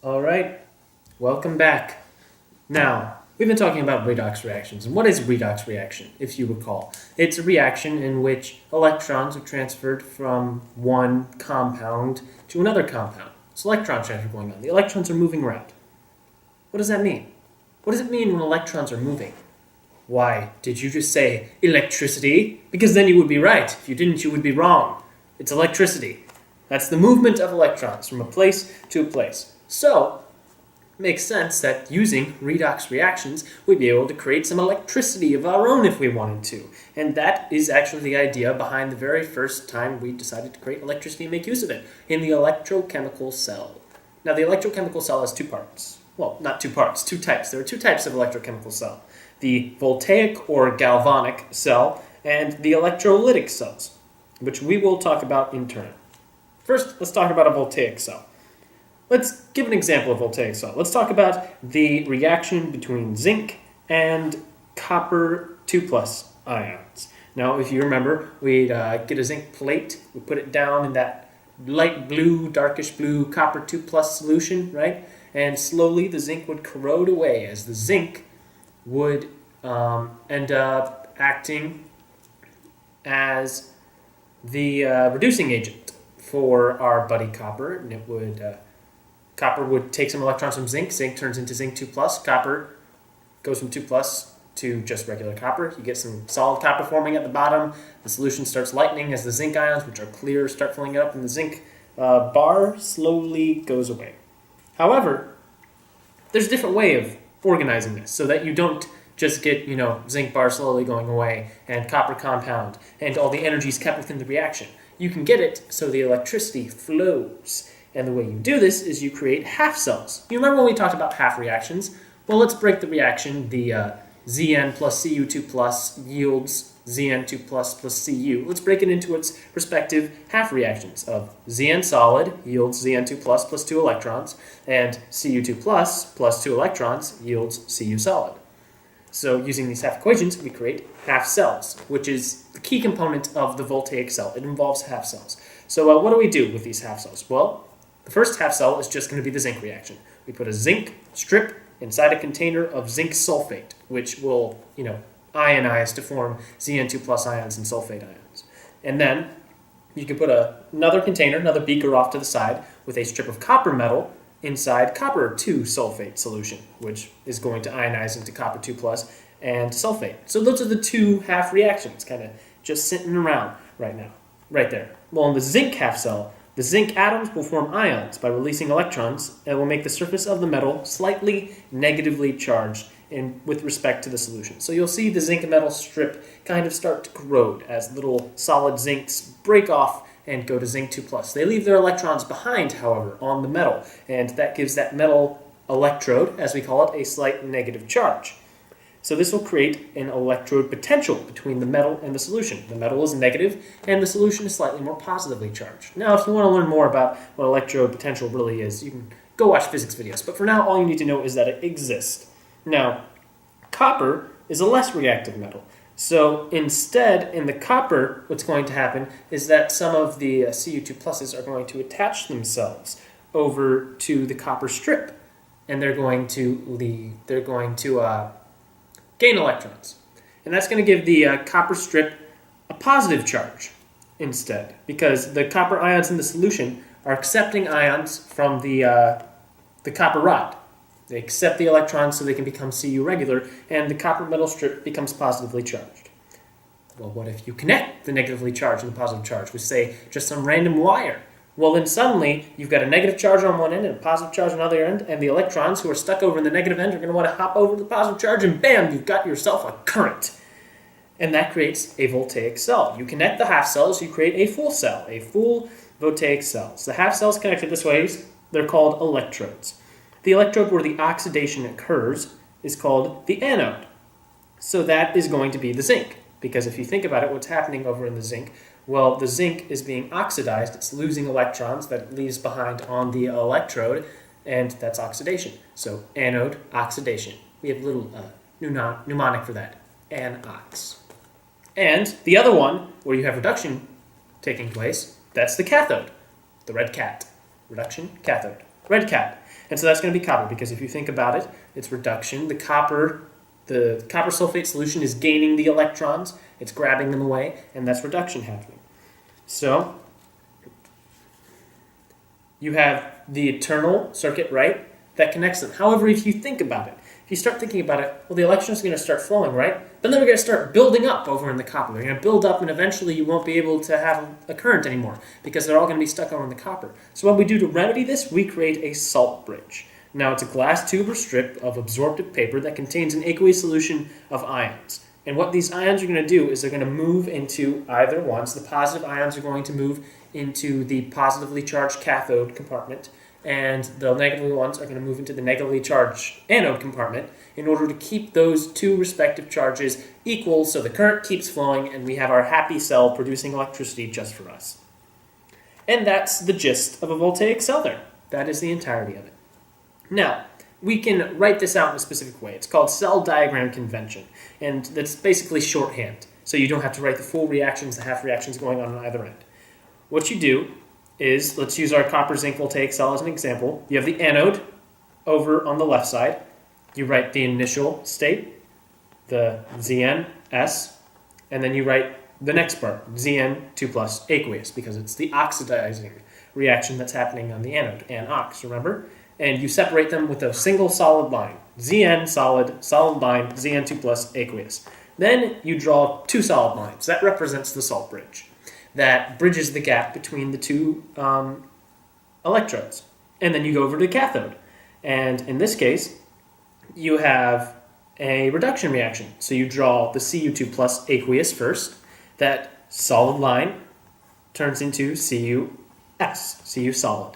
All right, welcome back. Now, we've been talking about redox reactions. And what is a redox reaction, if you recall? It's a reaction in which electrons are transferred from one compound to another compound. It's electron transfer going on. The electrons are moving around. What does that mean? What does it mean when electrons are moving? Why, did you just say electricity? Because then you would be right. If you didn't, you would be wrong. It's electricity. That's the movement of electrons from a place to a place. So, it makes sense that using redox reactions, we'd be able to create some electricity of our own if we wanted to. And that is actually the idea behind the very first time we decided to create electricity and make use of it, in the electrochemical cell. Now, the electrochemical cell has two parts. Well, not two parts, two types. There are two types of electrochemical cell. The voltaic or galvanic cell and the electrolytic cells, which we will talk about in turn. First, let's talk about a voltaic cell. Let's give an example of a voltaic cell. Let's talk about the reaction between zinc and copper 2+ ions. Now, if you remember, we'd get a zinc plate, we put it down in that light blue, darkish blue copper 2+ solution, right? And slowly the zinc would corrode away as the zinc would end up acting as the reducing agent for our buddy copper, and it would copper would take some electrons from zinc. Zinc turns into zinc 2+. Copper goes from 2+ to just regular copper. You get some solid copper forming at the bottom. The solution starts lightening as the zinc ions, which are clear, start filling up, and the zinc bar slowly goes away. However, there's a different way of organizing this so that you don't just get, zinc bar slowly going away and copper compound and all the energy is kept within the reaction. You can get it so the electricity flows. And the way you do this is you create half cells. You remember when we talked about half reactions? Well, let's break the reaction. The Zn plus Cu2 plus yields Zn2 plus Cu. Let's break it into its respective half reactions of Zn solid yields Zn2 plus 2 electrons, and Cu2 plus 2 electrons yields Cu solid. So using these half equations, we create half cells, which is the key component of the voltaic cell. It involves half cells. So what do we do with these half cells? Well, the first half cell is just going to be the zinc reaction. We put a zinc strip inside a container of zinc sulfate, which will, ionize to form Zn2+ ions and sulfate ions. And then you can put another container, another beaker off to the side with a strip of copper metal inside copper 2 sulfate solution, which is going to ionize into copper 2+ and sulfate. So those are the two half reactions, kind of just sitting around right now, right there. Well, in the zinc half cell, the zinc atoms will form ions by releasing electrons and will make the surface of the metal slightly negatively charged with respect to the solution. So you'll see the zinc metal strip kind of start to corrode as little solid zincs break off and go to zinc 2+. They leave their electrons behind, however, on the metal, and that gives that metal electrode, as we call it, a slight negative charge. So this will create an electrode potential between the metal and the solution. The metal is negative, and the solution is slightly more positively charged. Now, if you want to learn more about what electrode potential really is, you can go watch physics videos. But for now, all you need to know is that it exists. Now, copper is a less reactive metal. So instead, in the copper, what's going to happen is that some of the Cu2+ are going to attach themselves over to the copper strip, and they're going to gain electrons. And that's going to give the copper strip a positive charge instead, because the copper ions in the solution are accepting ions from the copper rod. They accept the electrons so they can become Cu regular, and the copper metal strip becomes positively charged. Well, what if you connect the negatively charged and the positive charge with, say, just some random wire? Well, then suddenly you've got a negative charge on one end and a positive charge on the other end, and the electrons who are stuck over in the negative end are going to want to hop over to the positive charge, and bam, you've got yourself a current. And that creates a voltaic cell. You connect the half cells, you create a full cell, a full voltaic cell. So the half cells connected this way, they're called electrodes. The electrode where the oxidation occurs is called the anode. So that is going to be the zinc, because if you think about it, what's happening over in the zinc? Well, the zinc is being oxidized. It's losing electrons that it leaves behind on the electrode, and that's oxidation. So anode, oxidation. We have a little mnemonic for that, anox. And the other one, where you have reduction taking place, that's the cathode, the red cat. Reduction, cathode, red cat. And so that's going to be copper, because if you think about it, it's reduction. The copper sulfate solution is gaining the electrons, it's grabbing them away, and that's reduction happening. So you have the eternal circuit, right, that connects them. However, if you think about it, if you start thinking about it, well, the electrons are going to start flowing, right? But then they're going to start building up over in the copper. They're going to build up, and eventually you won't be able to have a current anymore because they're all going to be stuck over in the copper. So what we do to remedy this, we create a salt bridge. Now, it's a glass tube or strip of absorptive paper that contains an aqueous solution of ions. And what these ions are going to do is they're going to move into either ones. The positive ions are going to move into the positively charged cathode compartment, and the negative ones are going to move into the negatively charged anode compartment in order to keep those two respective charges equal so the current keeps flowing and we have our happy cell producing electricity just for us. And that's the gist of a voltaic cell there. That is the entirety of it. Now, we can write this out in a specific way. It's called cell diagram convention, and that's basically shorthand, so you don't have to write the full reactions, the half reactions going on either end. What you do is, let's use our copper zinc voltaic cell as an example. You have the anode over on the left side. You write the initial state, the ZnS, and then you write the next part, Zn2 plus aqueous, because it's the oxidizing reaction that's happening on the anode, anox, remember? And you separate them with a single solid line, Zn solid, solid line, Zn2 plus aqueous. Then you draw two solid lines. That represents the salt bridge. That bridges the gap between the two electrodes. And then you go over to the cathode. And in this case, you have a reduction reaction. So you draw the Cu2 plus aqueous first. That solid line turns into Cus, Cu solid.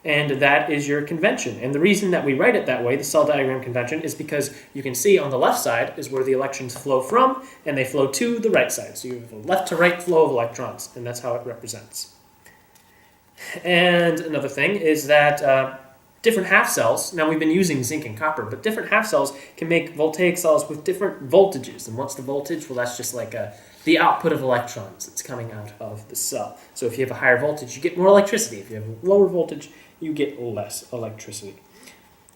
And that is your convention. And the reason that we write it that way, the cell diagram convention, is because you can see on the left side is where the electrons flow from, and they flow to the right side. So you have a left to right flow of electrons, and that's how it represents. And another thing is that different half cells, now we've been using zinc and copper, but different half cells can make voltaic cells with different voltages. And what's the voltage? Well, that's just like the output of electrons that's coming out of the cell. So if you have a higher voltage, you get more electricity. If you have a lower voltage, you get less electricity.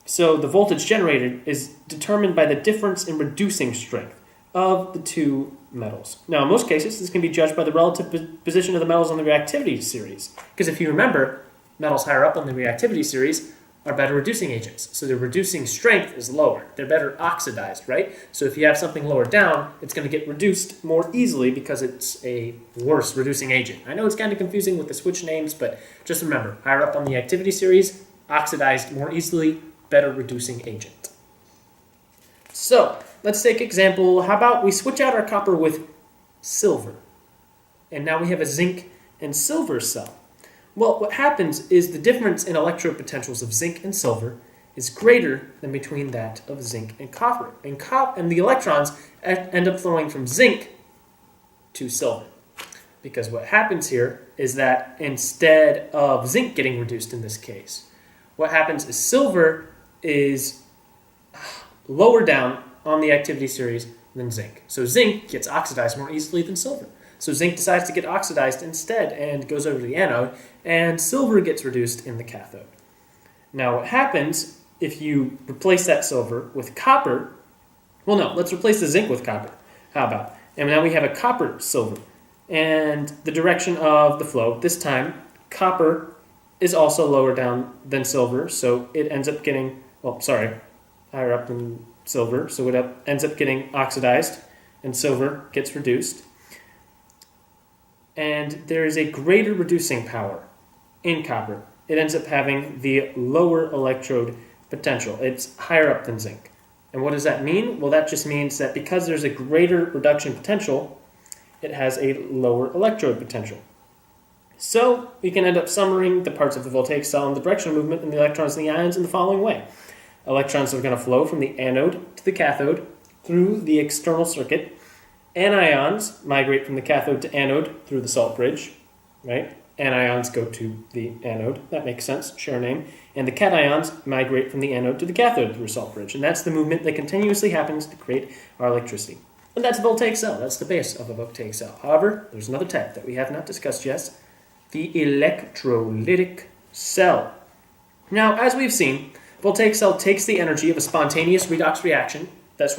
So the voltage generated is determined by the difference in reducing strength of the two metals. Now, in most cases, this can be judged by the relative position of the metals on the reactivity series. Because if you remember, metals higher up on the reactivity series are better reducing agents. So their reducing strength is lower. They're better oxidized, right? So if you have something lower down, it's going to get reduced more easily because it's a worse reducing agent. I know it's kind of confusing with the switch names, but just remember, higher up on the activity series, oxidized more easily, better reducing agent. So let's take example, how about we switch out our copper with silver? And now we have a zinc and silver cell. Well, what happens is the difference in electrode potentials of zinc and silver is greater than between that of zinc and copper. And the electrons end up flowing from zinc to silver. Because what happens here is that instead of zinc getting reduced in this case, what happens is silver is lower down on the activity series than zinc. So zinc gets oxidized more easily than silver. So zinc decides to get oxidized instead and goes over to the anode, and silver gets reduced in the cathode. Now what happens if you replace that silver with copper? Well, no, let's replace the zinc with copper. How about? And now we have a copper silver. And the direction of the flow, this time, copper is also lower down than silver, so it ends up getting, higher up than silver, so it ends up getting oxidized, and silver gets reduced. And there is a greater reducing power in copper. It ends up having the lower electrode potential. It's higher up than zinc. And what does that mean? Well, that just means that because there's a greater reduction potential, it has a lower electrode potential. So we can end up summarizing the parts of the voltaic cell and the directional movement in the electrons and the ions in the following way. Electrons are going to flow from the anode to the cathode through the external circuit. Anions migrate from the cathode to anode through the salt bridge, right? Anions go to the anode. That makes sense, share name. And the cations migrate from the anode to the cathode through a salt bridge. And that's the movement that continuously happens to create our electricity. And that's a voltaic cell. That's the base of a voltaic cell. However, there's another type that we have not discussed yet, the electrolytic cell. Now, as we've seen, Voltaic cell takes the energy of a spontaneous redox reaction that's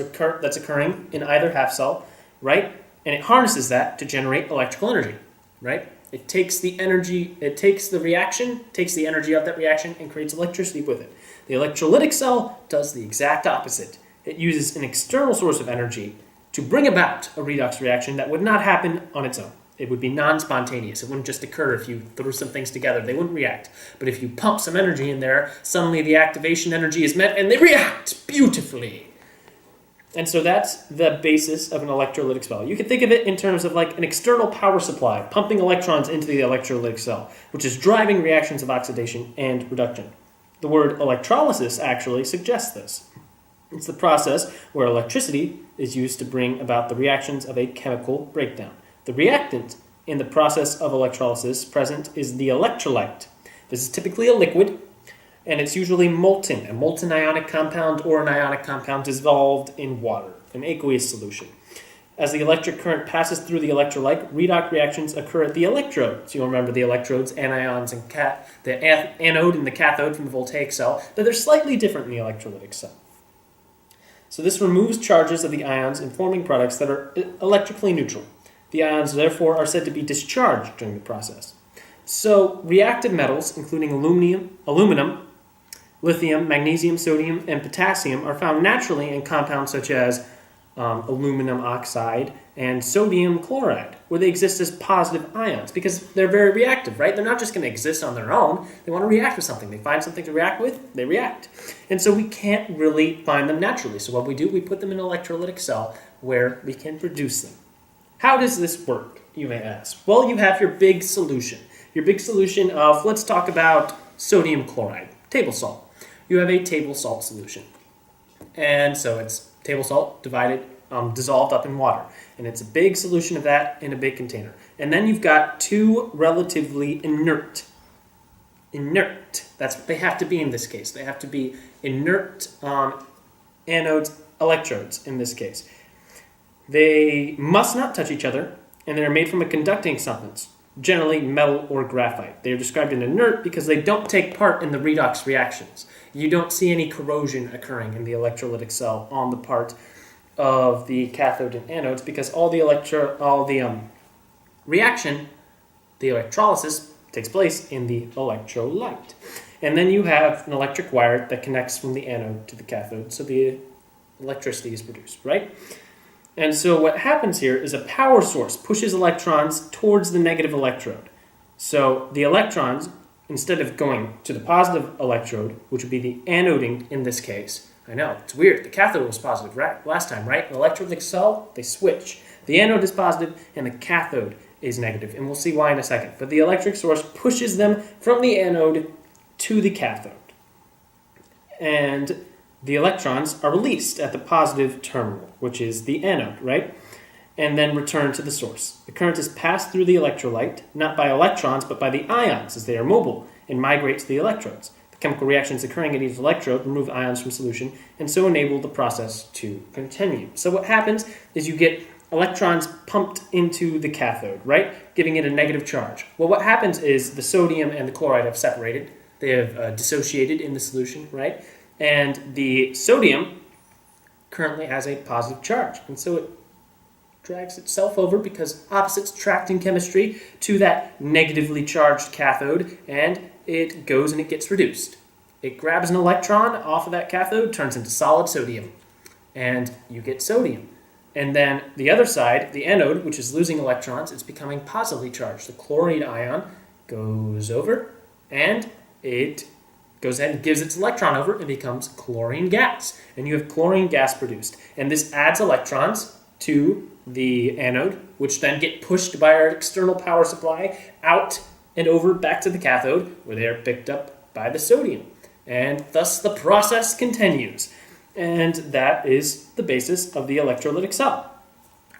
occurring in either half cell, right? And it harnesses that to generate electrical energy, right? It takes the energy, it takes the reaction, takes the energy of that reaction, and creates electricity with it. The electrolytic cell does the exact opposite. It uses an external source of energy to bring about a redox reaction that would not happen on its own. It would be non-spontaneous. It wouldn't just occur if you threw some things together. They wouldn't react. But if you pump some energy in there, suddenly the activation energy is met and they react beautifully. And so that's the basis of an electrolytic cell. You can think of it in terms of like an external power supply, pumping electrons into the electrolytic cell, which is driving reactions of oxidation and reduction. The word electrolysis actually suggests this. It's the process where electricity is used to bring about the reactions of a chemical breakdown. The reactant in the process of electrolysis present is the electrolyte. This is typically a liquid, and it's usually molten, a molten ionic compound or an ionic compound dissolved in water, an aqueous solution. As the electric current passes through the electrolyte, redox reactions occur at the electrodes. You'll remember the electrodes, anions, and the anode and the cathode from the voltaic cell, but they're slightly different in the electrolytic cell. So this removes charges of the ions in forming products that are electrically neutral. The ions, therefore, are said to be discharged during the process. So reactive metals, including aluminum, lithium, magnesium, sodium, and potassium, are found naturally in compounds such as aluminum oxide and sodium chloride, where they exist as positive ions because they're very reactive, right? They're not just going to exist on their own. They want to react with something. They find something to react with, they react. And so we can't really find them naturally. So what we do, we put them in an electrolytic cell where we can produce them. How does this work, you may ask? Well, you have your big solution. Your big solution of, let's talk about sodium chloride, table salt. You have a table salt solution. And so it's table salt dissolved up in water. And it's a big solution of that in a big container. And then you've got two relatively inert. That's what they have to be in this case. They have to be inert anodes, electrodes in this case. They must not touch each other, and they're made from a conducting substance, generally metal or graphite. They are described as inert because they don't take part in the redox reactions. You don't see any corrosion occurring in the electrolytic cell on the part of the cathode and anodes because all the reaction, the electrolysis, takes place in the electrolyte. And then you have an electric wire that connects from the anode to the cathode, so the electricity is produced, right? And so what happens here is a power source pushes electrons towards the negative electrode. So the electrons, instead of going to the positive electrode, which would be the anode in this case, I know, it's weird. The cathode was positive last time, right? The electrolytic cell, they switch. The anode is positive and the cathode is negative, and we'll see why in a second. But the electric source pushes them from the anode to the cathode. And the electrons are released at the positive terminal, which is the anode, right? And then returned to the source. The current is passed through the electrolyte, not by electrons, but by the ions, as they are mobile, and migrate to the electrodes. The chemical reactions occurring at each electrode remove ions from solution, and so enable the process to continue. So what happens is you get electrons pumped into the cathode, right? Giving it a negative charge. Well, what happens is the sodium and the chloride have separated. They have dissociated in the solution, right? And the sodium currently has a positive charge. And so it drags itself over because opposites attract in chemistry to that negatively charged cathode, and it goes and it gets reduced. It grabs an electron off of that cathode, turns into solid sodium, and you get sodium. And then the other side, the anode, which is losing electrons, it's becoming positively charged. The chlorine ion goes over, and it goes ahead and gives its electron over and becomes chlorine gas. And you have chlorine gas produced. And this adds electrons to the anode, which then get pushed by our external power supply out and over back to the cathode, where they are picked up by the sodium. And thus the process continues. And that is the basis of the electrolytic cell.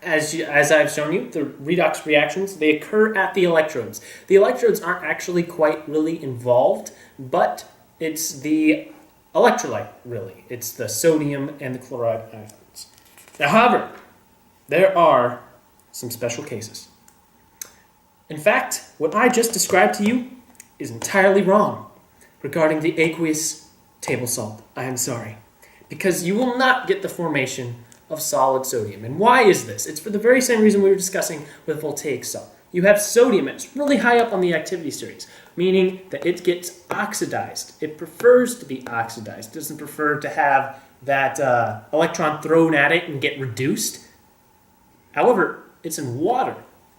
As I've shown you, the redox reactions, they occur at the electrodes. The electrodes aren't actually quite really involved, but it's the electrolyte, really. It's the sodium and the chloride ions. Now, however, there are some special cases. In fact, what I just described to you is entirely wrong regarding the aqueous table salt. I am sorry. Because you will not get the formation of solid sodium. And why is this? It's for the very same reason we were discussing with voltaic cell. You have sodium, it's really high up on the activity series, meaning that it gets oxidized. It prefers to be oxidized. It doesn't prefer to have that electron thrown at it and get reduced. However, it's in water,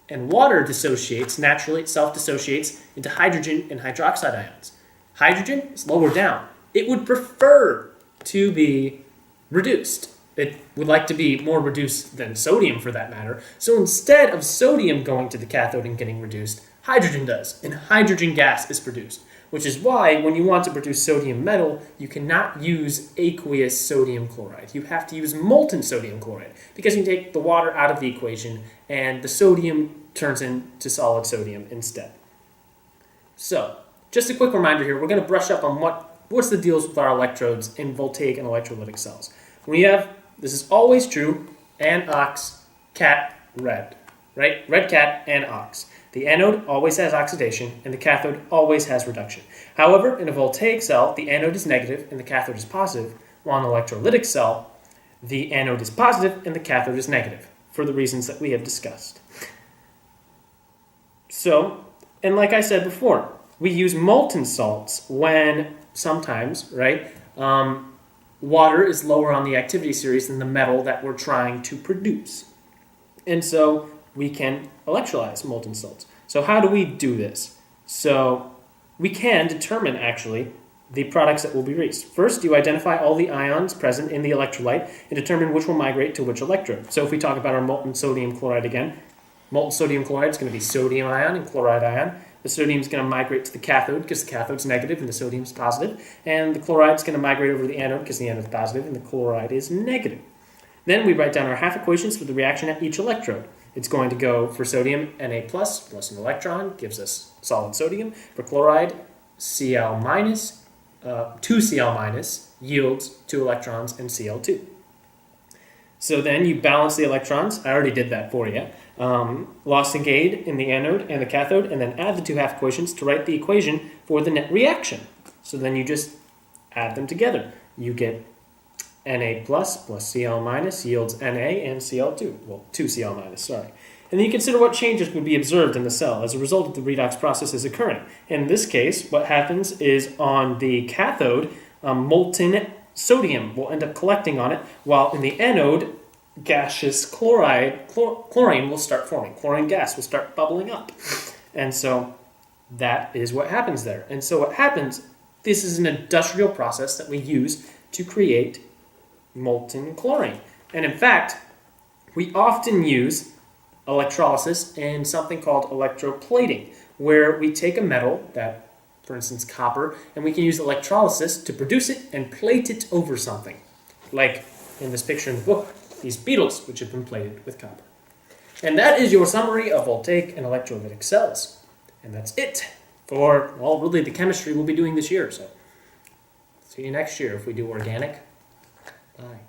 and water dissociates, naturally it self-dissociates into hydrogen and hydroxide ions. Hydrogen is lower down. It would prefer to be reduced. It would like to be more reduced than sodium for that matter. So instead of sodium going to the cathode and getting reduced, hydrogen does, and hydrogen gas is produced. Which is why when you want to produce sodium metal, you cannot use aqueous sodium chloride. You have to use molten sodium chloride because you take the water out of the equation and the sodium turns into solid sodium instead. So, just a quick reminder here, we're going to brush up on what's the deals with our electrodes in voltaic and electrolytic cells. We have, this is always true, an, ox, cat, red, right? Red cat and ox. The anode always has oxidation and the cathode always has reduction. However, in a voltaic cell, the anode is negative and the cathode is positive, while in an electrolytic cell, the anode is positive and the cathode is negative, for the reasons that we have discussed. So, and like I said before, we use molten salts when sometimes, right, water is lower on the activity series than the metal that we're trying to produce. And so we can electrolyze molten salts. So how do we do this? So we can determine, actually, the products that will be released. First, you identify all the ions present in the electrolyte and determine which will migrate to which electrode. So if we talk about our molten sodium chloride again, molten sodium chloride is going to be sodium ion and chloride ion. The sodium is going to migrate to the cathode because the cathode is negative and the sodium is positive. And the chloride is going to migrate over to the anode because the anode is positive and the chloride is negative. Then we write down our half equations for the reaction at each electrode. It's going to go for sodium Na+, plus an electron, gives us solid sodium. For chloride, Cl-, 2Cl- yields 2 electrons and Cl2. So then you balance the electrons. I already did that for you. Loss and gain in the anode and the cathode, and then add the two half equations to write the equation for the net reaction. So then you just add them together. You get Na plus Cl- yields Na and Cl2. Well, 2Cl-, sorry. And then you consider what changes would be observed in the cell as a result of the redox process is occurring. In this case, what happens is on the cathode, molten sodium will end up collecting on it, while in the anode, gaseous chlorine will start forming. Chlorine gas will start bubbling up. And so that is what happens there. And so what happens, this is an industrial process that we use to create molten chlorine. And in fact, we often use electrolysis in something called electroplating, where we take a metal, that, for instance, copper, and we can use electrolysis to produce it and plate it over something. Like in this picture in the book, these beetles, which have been plated with copper. And that is your summary of voltaic and electrolytic cells. And that's it for, well, really the chemistry we'll be doing this year. So see you next year if we do organic. Bye.